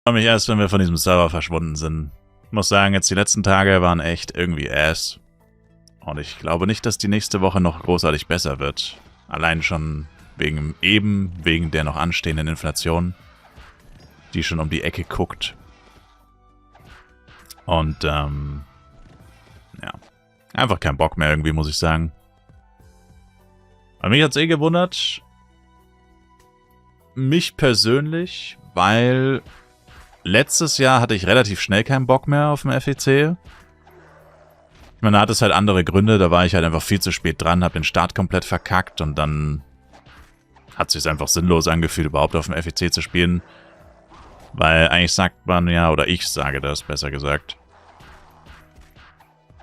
Ich freue mich erst, wenn wir von diesem Server verschwunden sind. Ich muss sagen, jetzt die letzten Tage waren echt irgendwie ass. Und ich glaube nicht, dass die nächste Woche noch großartig besser wird. Allein schon wegen der noch anstehenden Inflation, die schon um die Ecke guckt. Und, ja. Einfach kein Bock mehr irgendwie, muss ich sagen. Aber mich hat's eh gewundert. Mich persönlich, weil letztes Jahr hatte ich relativ schnell keinen Bock mehr auf dem FEC. Ich meine, da hat es halt andere Gründe. Da war ich halt einfach viel zu spät dran, habe den Start komplett verkackt und dann hat es sich einfach sinnlos angefühlt, überhaupt auf dem FEC zu spielen. Weil eigentlich sagt man ja, oder ich sage das, besser gesagt.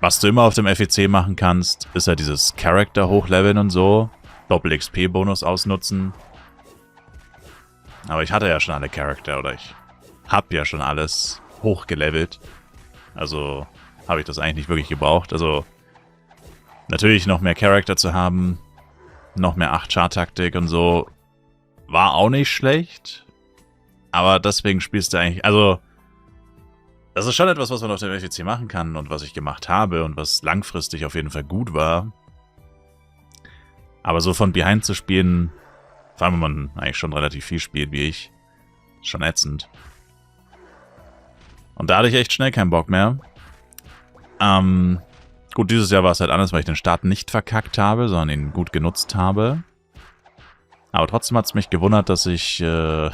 Was du immer auf dem FEC machen kannst, ist ja dieses Character hochleveln und so. Doppel-XP-Bonus ausnutzen. Aber ich hatte ja schon alle Charakter, oder ich habe ja schon alles hochgelevelt. Also habe ich das eigentlich nicht wirklich gebraucht. Also natürlich noch mehr Charakter zu haben, noch mehr 8-Char-Taktik und so, war auch nicht schlecht. Aber deswegen spielst du eigentlich, also das ist schon etwas, was man auf dem FEC machen kann und was ich gemacht habe und was langfristig auf jeden Fall gut war. Aber so von Behind zu spielen, vor allem wenn man eigentlich schon relativ viel spielt wie ich, ist schon ätzend. Und da hatte ich echt schnell keinen Bock mehr. Gut, dieses Jahr war es halt anders, weil ich den Start nicht verkackt habe, sondern ihn gut genutzt habe. Aber trotzdem hat es mich gewundert, dass ich, dass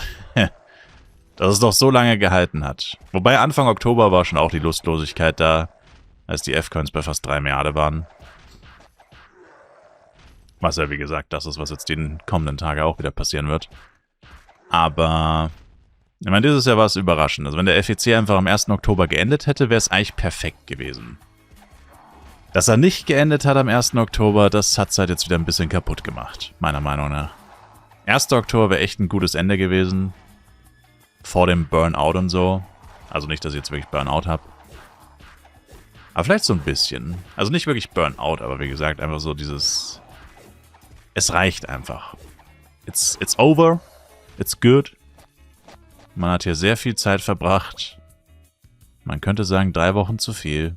es doch so lange gehalten hat. Wobei Anfang Oktober war schon auch die Lustlosigkeit da, als die F-Coins bei fast 3 Milliarden waren. Was ja, wie gesagt, das ist, was jetzt die kommenden Tage auch wieder passieren wird. Aber ich meine, dieses Jahr war es überraschend. Also wenn der FEC einfach am 1. Oktober geendet hätte, wäre es eigentlich perfekt gewesen. Dass er nicht geendet hat am 1. Oktober, das hat es halt jetzt wieder ein bisschen kaputt gemacht, meiner Meinung nach. 1. Oktober wäre echt ein gutes Ende gewesen. Vor dem Burnout und so. Also nicht, dass ich jetzt wirklich Burnout habe. Aber vielleicht so ein bisschen. Also nicht wirklich Burnout, aber wie gesagt, einfach so dieses... Es reicht einfach. It's over. It's good. Man hat hier sehr viel Zeit verbracht. Man könnte sagen, 3 Wochen zu viel.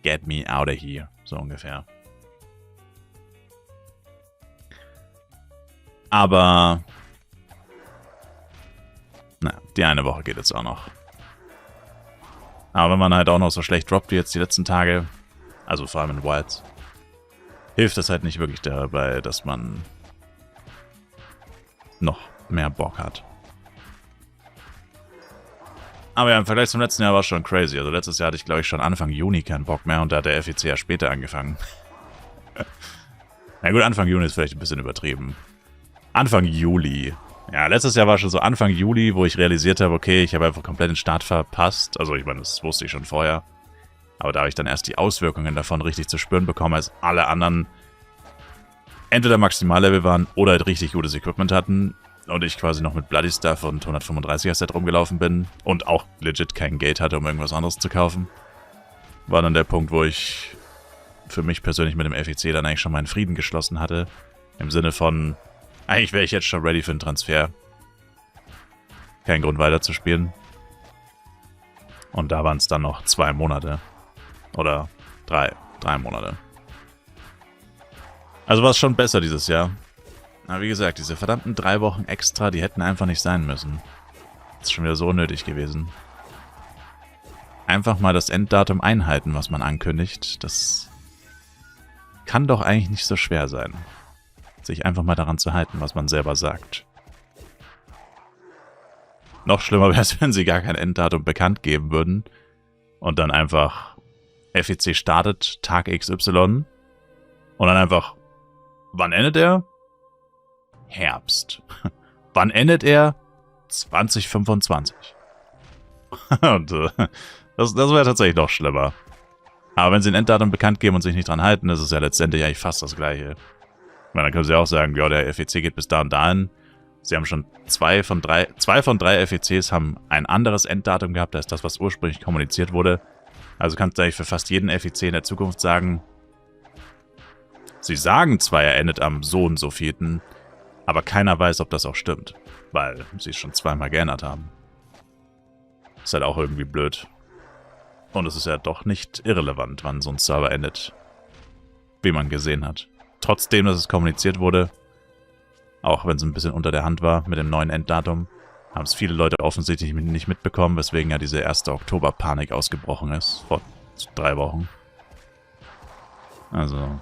Get me out of here. So ungefähr. Aber... Na, die eine Woche geht jetzt auch noch. Aber wenn man halt auch noch so schlecht droppt wie jetzt die letzten Tage, also vor allem in Wilds, hilft das halt nicht wirklich dabei, dass man noch mehr Bock hat. Aber ja, im Vergleich zum letzten Jahr war es schon crazy. Also letztes Jahr hatte ich, glaube ich, schon Anfang Juni keinen Bock mehr und da hat der FEC ja später angefangen. Na gut, Anfang Juni ist vielleicht ein bisschen übertrieben. Anfang Juli. Ja, letztes Jahr war schon so Anfang Juli, wo ich realisiert habe, okay, ich habe einfach komplett den Start verpasst. Also ich meine, das wusste ich schon vorher. Aber da habe ich dann erst die Auswirkungen davon richtig zu spüren bekommen, als alle anderen entweder Maximallevel waren oder halt richtig gutes Equipment hatten. Und ich quasi noch mit Bloody Stuff und 135er Set rumgelaufen bin. Und auch legit kein Geld hatte, um irgendwas anderes zu kaufen. War dann der Punkt, wo ich für mich persönlich mit dem FEC dann eigentlich schon meinen Frieden geschlossen hatte. Im Sinne von... Eigentlich wäre ich jetzt schon ready für einen Transfer. Kein Grund weiterzuspielen. Und da waren es dann noch 2 Monate. Oder 3 Monate. Also war es schon besser dieses Jahr. Aber wie gesagt, diese verdammten 3 Wochen extra, die hätten einfach nicht sein müssen. Das ist schon wieder so unnötig gewesen. Einfach mal das Enddatum einhalten, was man ankündigt. Das kann doch eigentlich nicht so schwer sein. Sich einfach mal daran zu halten, was man selber sagt. Noch schlimmer wäre es, wenn sie gar kein Enddatum bekannt geben würden und dann einfach FEC startet, Tag XY und dann einfach, wann endet er? Herbst. Wann endet er? 2025. Und das wäre tatsächlich noch schlimmer. Aber wenn sie ein Enddatum bekannt geben und sich nicht dran halten, ist es ja letztendlich eigentlich fast das Gleiche. Ich meine, dann können sie auch sagen, ja, der FEC geht bis da und dahin. Sie haben schon 2 von 3 FECs haben ein anderes Enddatum gehabt, als das, was ursprünglich kommuniziert wurde. Also kannst du eigentlich für fast jeden FEC in der Zukunft sagen, sie sagen zwar, er endet am so und so 4., aber keiner weiß, ob das auch stimmt. Weil sie es schon zweimal geändert haben. Ist halt auch irgendwie blöd. Und es ist ja doch nicht irrelevant, wann so ein Server endet. Wie man gesehen hat. Trotzdem, dass es kommuniziert wurde, auch wenn es ein bisschen unter der Hand war mit dem neuen Enddatum, haben es viele Leute offensichtlich nicht mitbekommen, weswegen ja diese 1. Oktober-Panik ausgebrochen ist, vor 3 Wochen. Also,